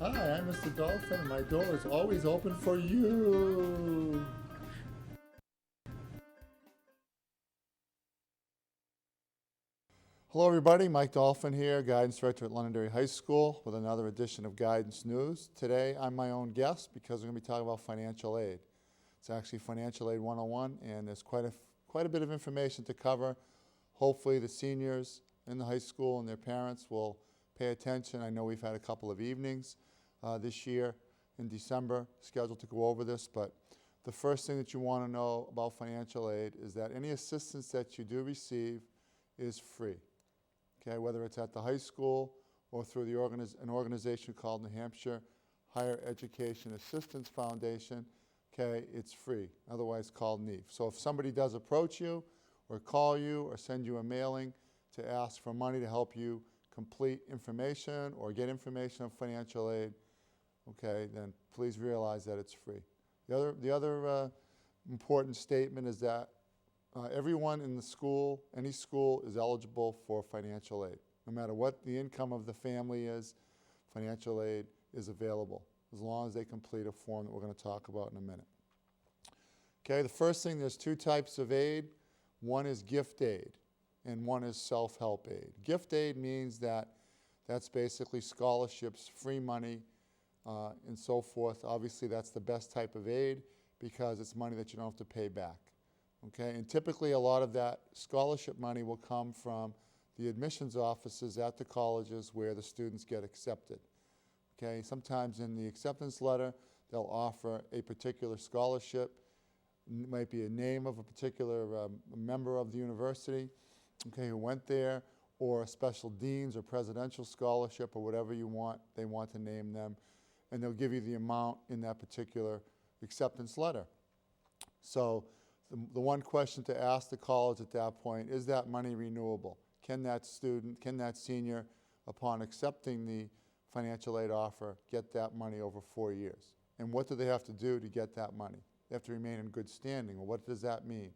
Hi, I'm Mr. Dolphin, and my door is always open for you. Hello everybody, Mike Dolphin here, Guidance Director at Londonderry High School with another edition of Guidance News. Today I'm my own guest because we're going to be talking about financial aid. It's actually Financial Aid 101 and there's quite a bit of information to cover. Hopefully the seniors in the high school and their parents will pay attention. I know we've had a couple of evenings this year in December scheduled to go over this, but the first thing that you want to know about financial aid is that any assistance that you do receive is free. Okay, whether it's at the high school or through an organization called New Hampshire Higher Education Assistance Foundation, okay, it's free, otherwise called NEAF. So if somebody does approach you or call you or send you a mailing to ask for money to help you complete information or get information on financial aid, okay, then please realize that it's free. The other important statement is that everyone in the school, any school, is eligible for financial aid. No matter what the income of the family is, financial aid is available, as long as they complete a form that we're going to talk about in a minute. Okay, the first thing, there's two types of aid. One is gift aid, and one is self-help aid. Gift aid means that that's basically scholarships, free money, and so forth. Obviously, that's the best type of aid because it's money that you don't have to pay back. Okay, and typically a lot of that scholarship money will come from the admissions offices at the colleges where the students get accepted. Okay, sometimes in the acceptance letter, they'll offer a particular scholarship. It might be a name of a particular member of the university, okay, who went there, or a special dean's or presidential scholarship or whatever you want, they want to name them, and they'll give you the amount in that particular acceptance letter. So the one question to ask the college at that point, is that money renewable? Can that student, can that senior, upon accepting the financial aid offer, get that money over 4 years? And what do they have to do to get that money? They have to remain in good standing. Well, what does that mean?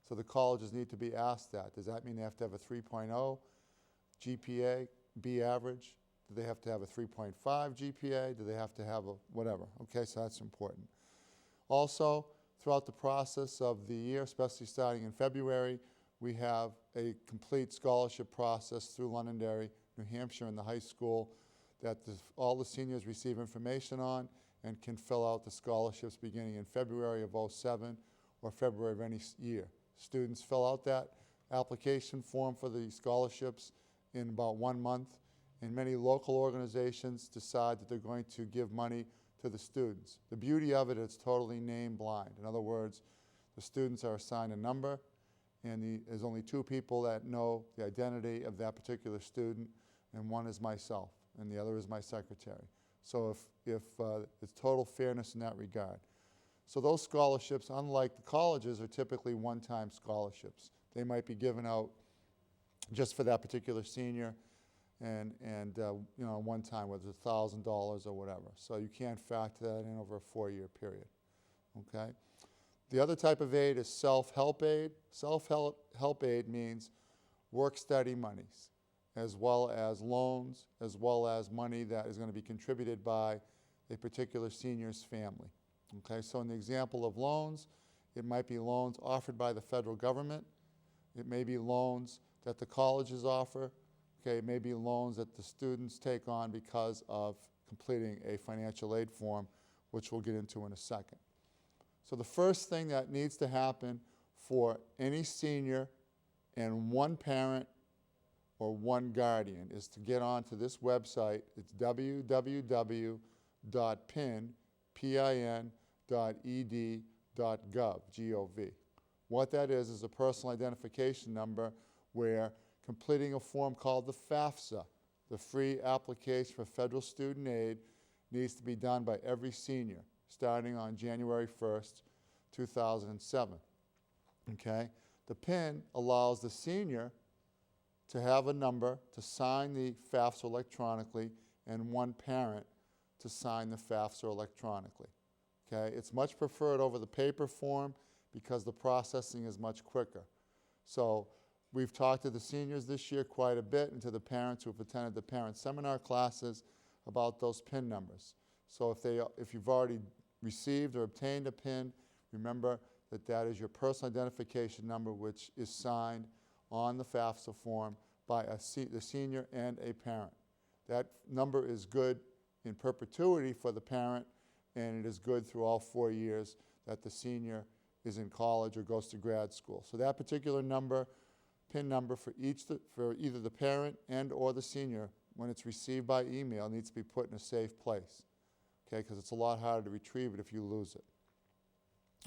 So the colleges need to be asked that. Does that mean they have to have a 3.0 GPA, B average? Do they have to have a 3.5 GPA? Do they have to have a whatever? Okay, so that's important. Also, throughout the process of the year, especially starting in February, we have a complete scholarship process through Londonderry, New Hampshire, and the high school that all the seniors receive information on and can fill out the scholarships beginning in February of '07 or February of any year. Students fill out that application form for the scholarships in about 1 month, and many local organizations decide that they're going to give money to the students. The beauty of it is totally name blind. In other words, the students are assigned a number, and there's only 2 people that know the identity of that particular student, and one is myself, and the other is my secretary. So if it's total fairness in that regard. So those scholarships, unlike the colleges, are typically one-time scholarships. They might be given out just for that particular senior, and you know, one time, whether it's $1,000 or whatever. So you can't factor that in over a 4-year period, okay? The other type of aid is self-help aid. Self-help aid means work-study monies, as well as loans, as well as money that is going to be contributed by a particular senior's family, okay? So in the example of loans, it might be loans offered by the federal government. It may be loans that the colleges offer. Okay, it may be loans that the students take on because of completing a financial aid form, which we'll get into in a second. So the first thing that needs to happen for any senior and one parent or one guardian is to get onto this website. It's www.pin.ed.gov, G-O-V. What that is a personal identification number where completing a form called the FAFSA, the Free Application for Federal Student Aid, needs to be done by every senior starting on January 1st, 2007. Okay? The PIN allows the senior to have a number to sign the FAFSA electronically and one parent to sign the FAFSA electronically. Okay? It's much preferred over the paper form because the processing is much quicker. So we've talked to the seniors this year quite a bit and to the parents who have attended the parent seminar classes about those PIN numbers. So if you've already received or obtained a PIN, remember that that is your personal identification number, which is signed on the FAFSA form by the senior and a parent. That number is good in perpetuity for the parent, and it is good through all 4 years that the senior is in college or goes to grad school. So that particular number, PIN number for either the parent and or the senior, when it's received by email, needs to be put in a safe place, okay, because it's a lot harder to retrieve it if you lose it.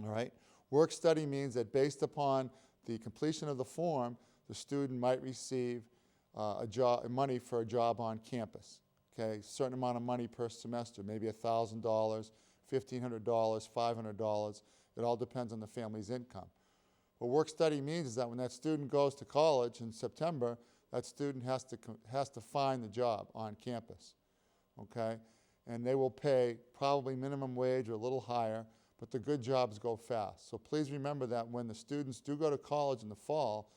All right? Work study means that based upon the completion of the form, the student might receive money for a job on campus, okay, a certain amount of money per semester, maybe $1,000, $1,500, $500. It all depends on the family's income. What work study means is that when that student goes to college in September, that student has to find the job on campus, okay? And they will pay probably minimum wage or a little higher, but the good jobs go fast. So please remember that when the students do go to college in the fall,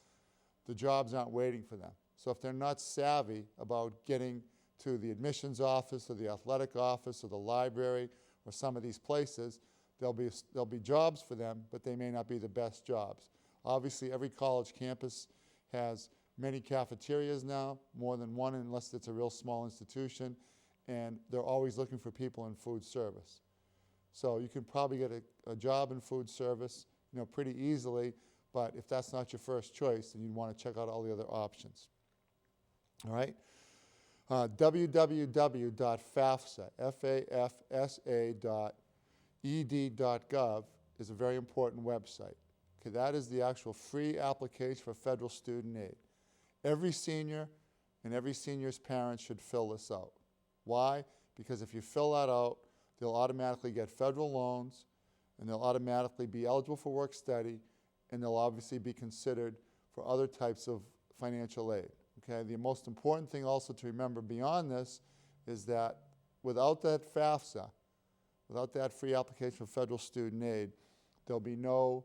the jobs aren't waiting for them. So if they're not savvy about getting to the admissions office or the athletic office or the library or some of these places, there'll be jobs for them, but they may not be the best jobs. Obviously, every college campus has many cafeterias now, more than one unless it's a real small institution, and they're always looking for people in food service. So you can probably get a job in food service, pretty easily, but if that's not your first choice, then you'd want to check out all the other options. All right? www.FAFSA, FAFSA.ed.gov is a very important website. Okay, that is the actual free application for federal student aid. Every senior and every senior's parents should fill this out. Why? Because if you fill that out, they'll automatically get federal loans, and they'll automatically be eligible for work study, and they'll obviously be considered for other types of financial aid. Okay? The most important thing also to remember beyond this is that without that FAFSA, without that free application for federal student aid, there'll be no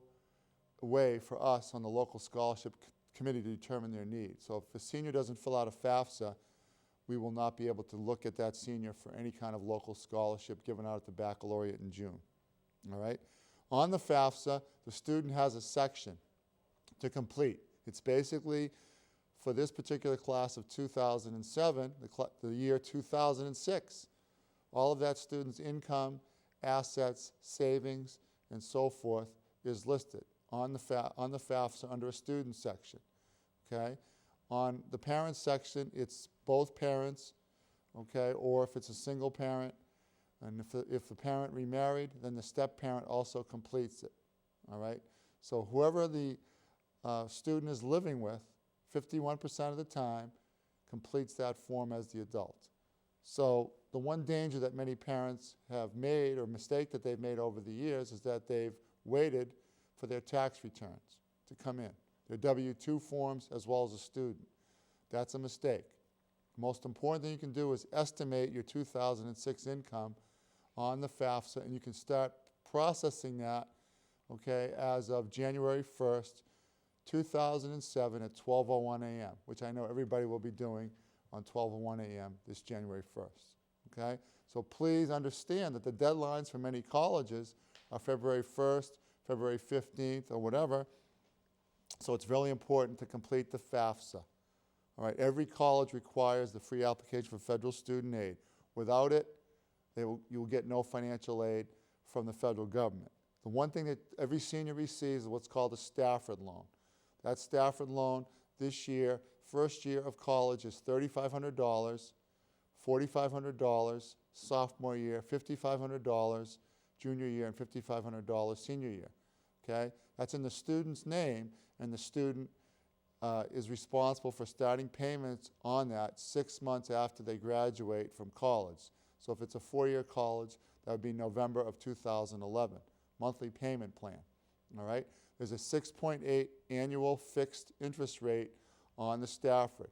way for us on the local scholarship committee to determine their needs. So if a senior doesn't fill out a FAFSA, we will not be able to look at that senior for any kind of local scholarship given out at the baccalaureate in June. All right? On the FAFSA, the student has a section to complete. It's basically, for this particular class of 2007, the year 2006, all of that student's income, assets, savings, and so forth is listed on the FAFSA under a student section, okay? On the parent section, it's both parents, okay, or if it's a single parent, and if the parent remarried, then the step-parent also completes it, all right? So whoever the student is living with, 51% of the time, completes that form as the adult. So the one danger that many parents have made, or mistake that they've made over the years, is that they've waited for their tax returns to come in, their W-2 forms as well as a student. That's a mistake. The most important thing you can do is estimate your 2006 income on the FAFSA, and you can start processing that, okay, as of January 1st, 2007 at 12:01 a.m., which I know everybody will be doing on 12:01 a.m. this January 1st, okay? So please understand that the deadlines for many colleges are February 1st, February 15th, or whatever, so it's really important to complete the FAFSA. All right, every college requires the free application for federal student aid. Without it, you will get no financial aid from the federal government. The one thing that every senior receives is what's called a Stafford loan. That Stafford loan this year, first year of college, is $3,500, $4,500, sophomore year, $5,500, junior year, and $5,500 senior year, okay? That's in the student's name, and the student is responsible for starting payments on that 6 months after they graduate from college. So if it's a 4-year college, that would be November of 2011, monthly payment plan, all right? There's a 6.8 annual fixed interest rate on the Stafford.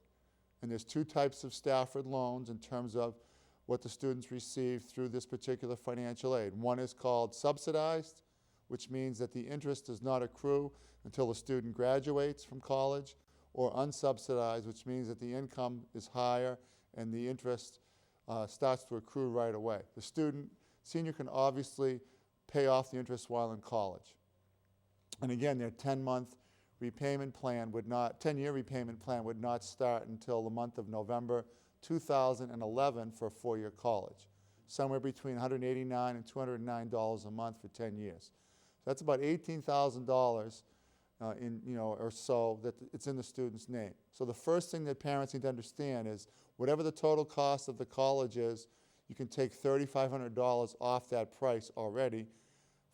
And there's two types of Stafford loans in terms of what the students receive through this particular financial aid. One is called subsidized, which means that the interest does not accrue until the student graduates from college, or unsubsidized, which means that the income is higher and the interest starts to accrue right away. The senior can obviously pay off the interest while in college. And again, their 10-month repayment plan would not, 10-year repayment plan would not start until the month of November 2011 for a 4-year college, somewhere between $189 and $209 a month for 10 years. That's about $18,000 or so that it's in the student's name. So the first thing that parents need to understand is whatever the total cost of the college is, you can take $3,500 off that price already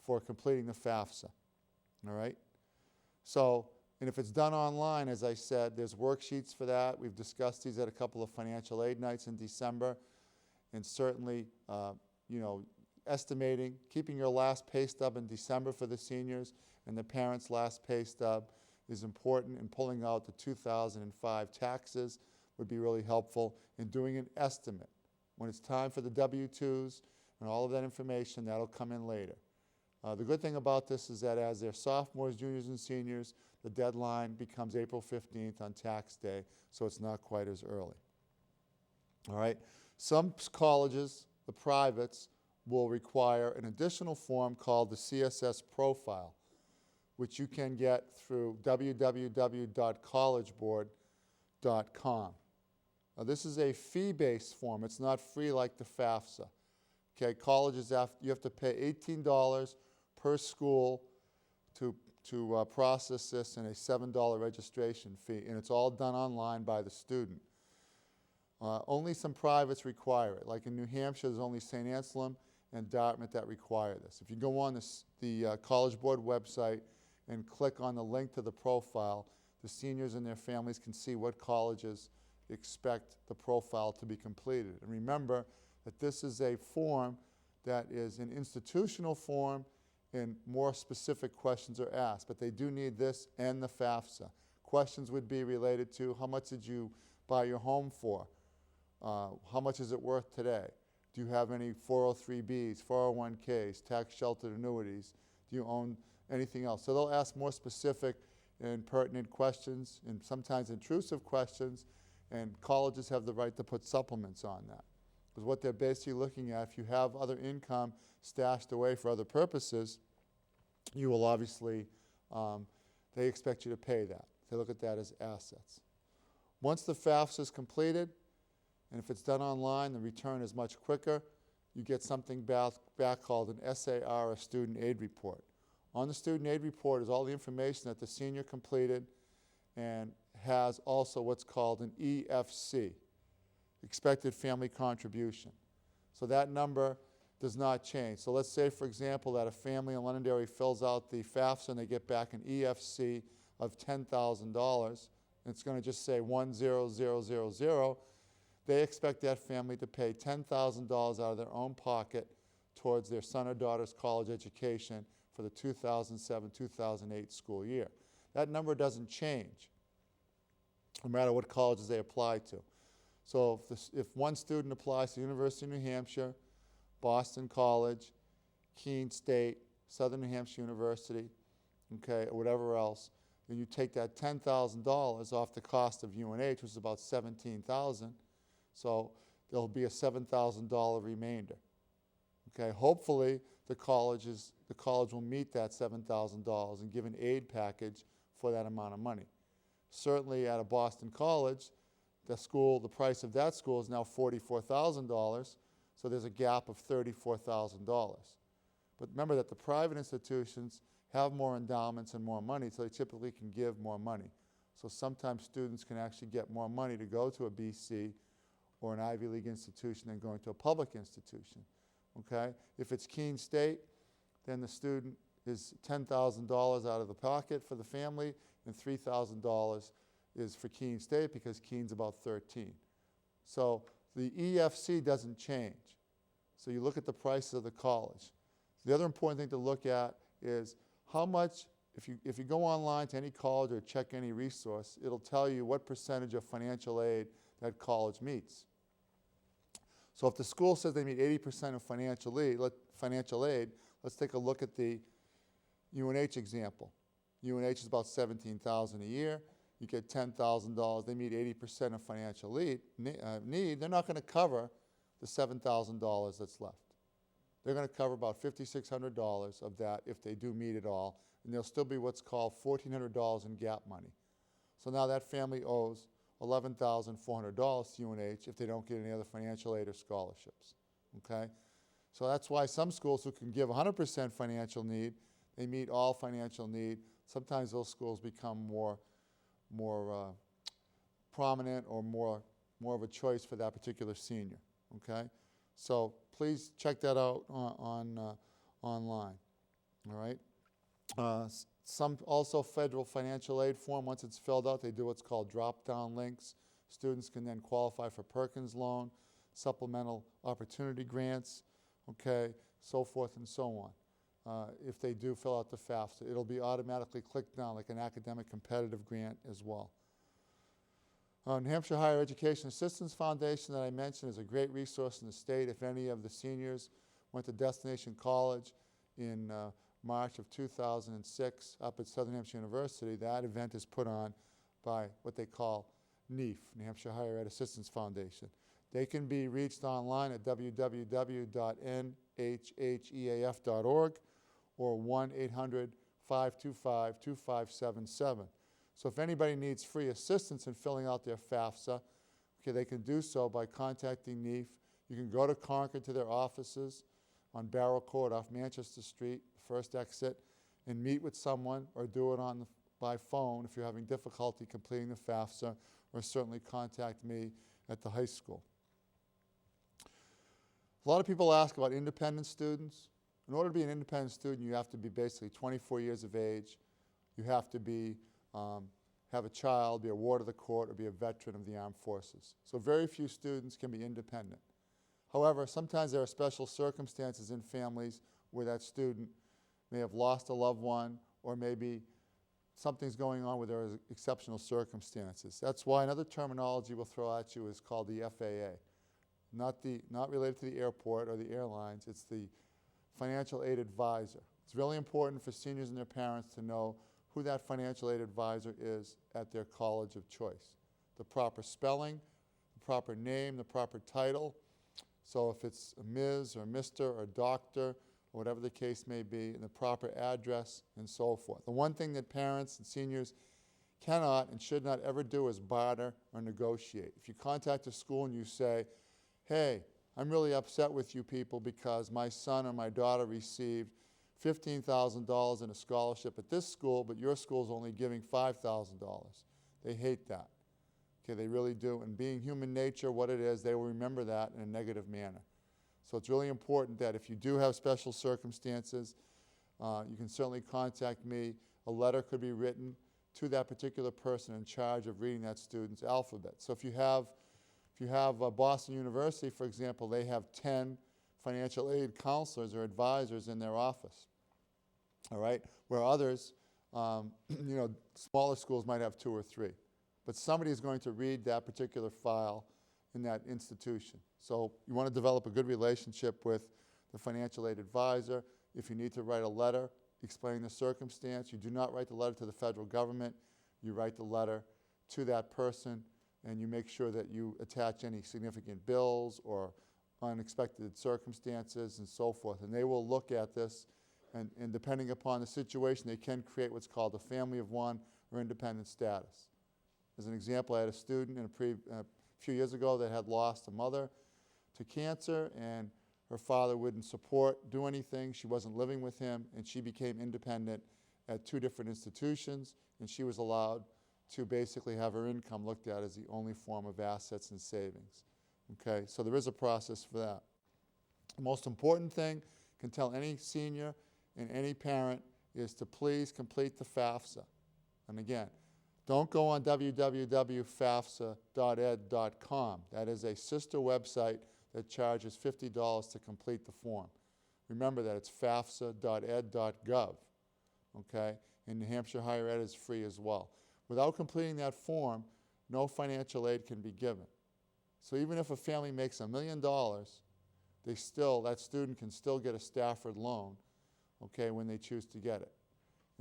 for completing the FAFSA. All right? So, and if it's done online, as I said, there's worksheets for that. We've discussed these at a couple of financial aid nights in December. And certainly, estimating, keeping your last pay stub in December for the seniors and the parents' last pay stub is important, and pulling out the 2005 taxes would be really helpful in doing an estimate. When it's time for the W-2s and all of that information, that'll come in later. The good thing about this is that as they're sophomores, juniors, and seniors, the deadline becomes April 15th on tax day, so it's not quite as early. All right? Some colleges, the privates, will require an additional form called the CSS Profile, which you can get through www.collegeboard.com. Now, this is a fee-based form. It's not free like the FAFSA. Okay, colleges, you have to pay $18 per school to process this, and a $7 registration fee, and it's all done online by the student. Only some privates require it. Like in New Hampshire, there's only St. Anselm and Dartmouth that require this. If you go on the College Board website and click on the link to the profile, the seniors and their families can see what colleges expect the profile to be completed. And remember that this is a form that is an institutional form, and more specific questions are asked. But they do need this and the FAFSA. Questions would be related to how much did you buy your home for? How much is it worth today? Do you have any 403Bs, 401Ks, tax sheltered annuities? Do you own anything else? So they'll ask more specific and pertinent questions, and sometimes intrusive questions, and colleges have the right to put supplements on that. Because what they're basically looking at, if you have other income stashed away for other purposes, you will obviously, they expect you to pay that. They look at that as assets. Once the FAFSA is completed, and if it's done online, the return is much quicker. You get something back called an S.A.R, a student aid report. On the student aid report is all the information that the senior completed, and has also what's called an EFC, expected family contribution. So that number does not change. So let's say, for example, that a family in Londonderry fills out the FAFSA and they get back an EFC of $10,000, and it's going to just say 10000. They expect that family to pay $10,000 out of their own pocket towards their son or daughter's college education for the 2007-2008 school year. That number doesn't change, no matter what colleges they apply to. So if one student applies to the University of New Hampshire, Boston College, Keene State, Southern New Hampshire University, okay, or whatever else, then you take that $10,000 off the cost of UNH, which is about $17,000. So there'll be a $7,000 remainder. Okay, hopefully the college will meet that $7,000 and give an aid package for that amount of money. Certainly at a Boston college, the price of that school is now $44,000, so there's a gap of $34,000. But remember that the private institutions have more endowments and more money, so they typically can give more money. So sometimes students can actually get more money to go to a BC or an Ivy League institution than going to a public institution. Okay? If it's Keene State, then the student is $10,000 out of the pocket for the family, and $3,000 is for Keene State because Keene's about 13. So the EFC doesn't change. So you look at the price of the college. The other important thing to look at is how much, if you go online to any college or check any resource, it'll tell you what percentage of financial aid that college meets. So if the school says they meet 80% of financial aid, let's take a look at the UNH example. UNH is about $17,000 a year. You get $10,000. They meet 80% of financial need. They're not going to cover the $7,000 that's left. They're going to cover about $5,600 of that if they do meet it all, and there'll still be what's called $1,400 in gap money. So now that family owes $11,400 to UNH if they don't get any other financial aid or scholarships, okay? So that's why some schools who can give 100% financial need, they meet all financial need. Sometimes those schools become more prominent or more of a choice for that particular senior, okay? So please check that out online, all right? Some also federal financial aid form, once it's filled out, they do what's called drop-down links. Students can then qualify for Perkins loan, supplemental opportunity grants, okay, so forth and so on. If they do fill out the FAFSA, it'll be automatically clicked down like an academic competitive grant as well. New Hampshire Higher Education Assistance Foundation that I mentioned is a great resource in the state. If any of the seniors went to Destination College in March of 2006 up at Southern Hampshire University, that event is put on by what they call NHEAF, New Hampshire Higher Ed Assistance Foundation. They can be reached online at www.nhheaf.org or 1-800-525-2577. So if anybody needs free assistance in filling out their FAFSA, okay, they can do so by contacting NHEAF. You can go to Concord to their offices on Barrow Court off Manchester Street, first exit, and meet with someone, or do it by phone if you're having difficulty completing the FAFSA, or certainly contact me at the high school. A lot of people ask about independent students. In order to be an independent student, you have to be basically 24 years of age. You have to be have a child, be a ward of the court, or be a veteran of the armed forces. So very few students can be independent. However, sometimes there are special circumstances in families where that student may have lost a loved one, or maybe something's going on where there are exceptional circumstances. That's why another terminology we'll throw at you is called the F.A.A. Not related to the airport or the airlines, it's the financial aid advisor. It's really important for seniors and their parents to know who that financial aid advisor is at their college of choice. The proper spelling, the proper name, the proper title. So if it's a Ms. or Mr. or Doctor, or whatever the case may be, and the proper address and so forth. The one thing that parents and seniors cannot and should not ever do is barter or negotiate. If you contact a school and you say, hey, I'm really upset with you people because my son or my daughter received $15,000 in a scholarship at this school, but your school's only giving $5,000. They hate that. Okay, they really do. And being human nature, what it is, they will remember that in a negative manner. So it's really important that if you do have special circumstances, you can certainly contact me. A letter could be written to that particular person in charge of reading that student's alphabet. So if you have Boston University, for example, they have 10 financial aid counselors or advisors in their office, all right? Where others, smaller schools might have 2 or 3. But somebody is going to read that particular file in that institution. So you want to develop a good relationship with the financial aid advisor. If you need to write a letter explaining the circumstance, you do not write the letter to the federal government. You write the letter to that person, and you make sure that you attach any significant bills or unexpected circumstances and so forth. And they will look at this, and depending upon the situation, they can create what's called a family of one or independent status. As an example, I had a student a few years ago that had lost a mother to cancer, and her father wouldn't do anything. She wasn't living with him, and she became independent at 2 different institutions, and she was allowed to basically have her income looked at as the only form of assets and savings. Okay, so there is a process for that. The most important thing I can tell any senior and any parent is to please complete the FAFSA. And again, don't go on www.fafsa.ed.com. That is a sister website that charges $50 to complete the form. Remember that it's fafsa.ed.gov, okay? And New Hampshire Higher Ed is free as well. Without completing that form, no financial aid can be given. So even if a family makes $1 million, that student can still get a Stafford loan, okay, when they choose to get it.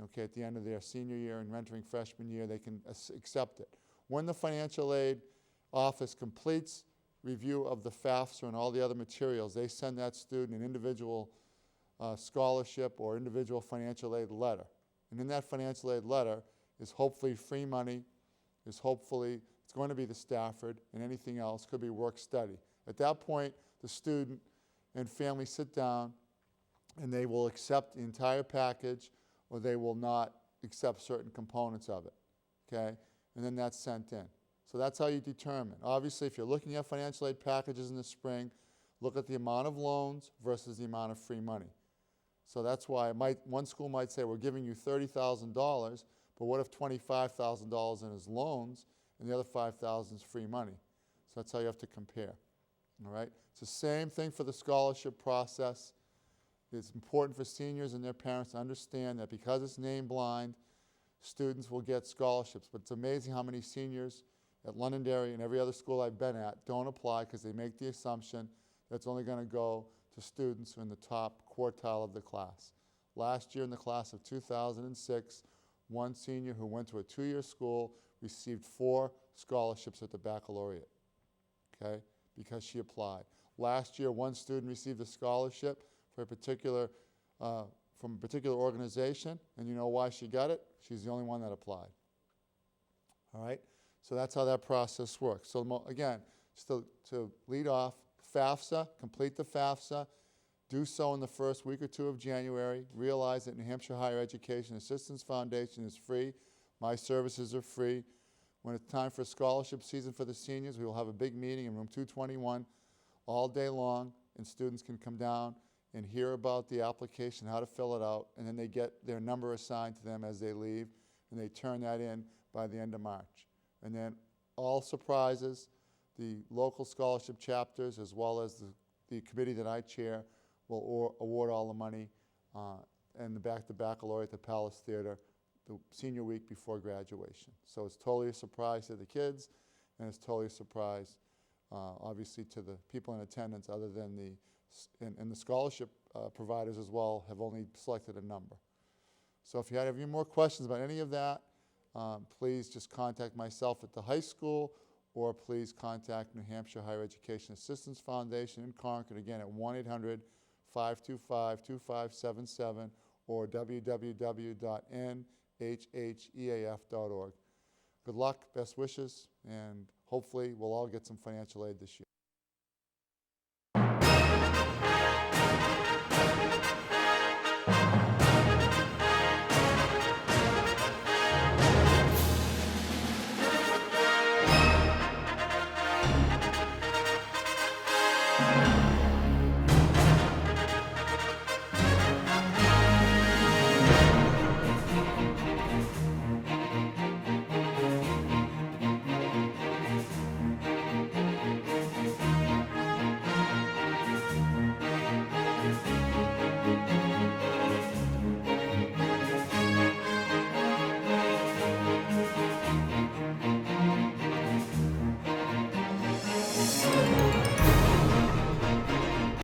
Okay, at the end of their senior year and entering freshman year, they can accept it. When the financial aid office completes review of the FAFSA and all the other materials, they send that student an individual scholarship or individual financial aid letter. And in that financial aid letter is hopefully free money, it's going to be the Stafford, and anything else could be work study. At that point, the student and family sit down and they will accept the entire package or they will not accept certain components of it, okay? And then that's sent in. So that's how you determine. Obviously, if you're looking at financial aid packages in the spring, look at the amount of loans versus the amount of free money. So that's why one school might say, we're giving you $30,000, but what if $25,000 in is loans and the other $5,000 is free money? So that's how you have to compare, all right? It's the same thing for the scholarship process. It's important for seniors and their parents to understand that because it's name blind, students will get scholarships. But it's amazing how many seniors at Londonderry and every other school I've been at don't apply because they make the assumption that it's only going to go to students who are in the top quartile of the class. Last year in the class of 2006, one senior who went to a 2-year school received 4 scholarships at the baccalaureate, okay, because she applied. Last year, one student received a scholarship for a particular, from a particular organization, and you know why she got it? She's the only one that applied. All right? So that's how that process works. So again, just to lead off, FAFSA, complete the FAFSA, do so in the first week or 2 of January. Realize that New Hampshire Higher Education Assistance Foundation is free. My services are free. When it's time for scholarship season for the seniors, we will have a big meeting in room 221 all day long, and students can come down and hear about the application, how to fill it out, and then they get their number assigned to them as they leave, and they turn that in by the end of March. And then all surprises, the local scholarship chapters as well as the committee that I chair will award all the money and the baccalaureate at the Palace Theater the senior week before graduation. So it's totally a surprise to the kids, and it's totally a surprise obviously to the people in attendance, other than the scholarship providers as well have only selected a number. So if you have any more questions about any of that, please just contact myself at the high school, or please contact New Hampshire Higher Education Assistance Foundation in Concord, again at 1-800-525-2577 or www.nhheaf.org. Good luck, best wishes, and hopefully we'll all get some financial aid this year.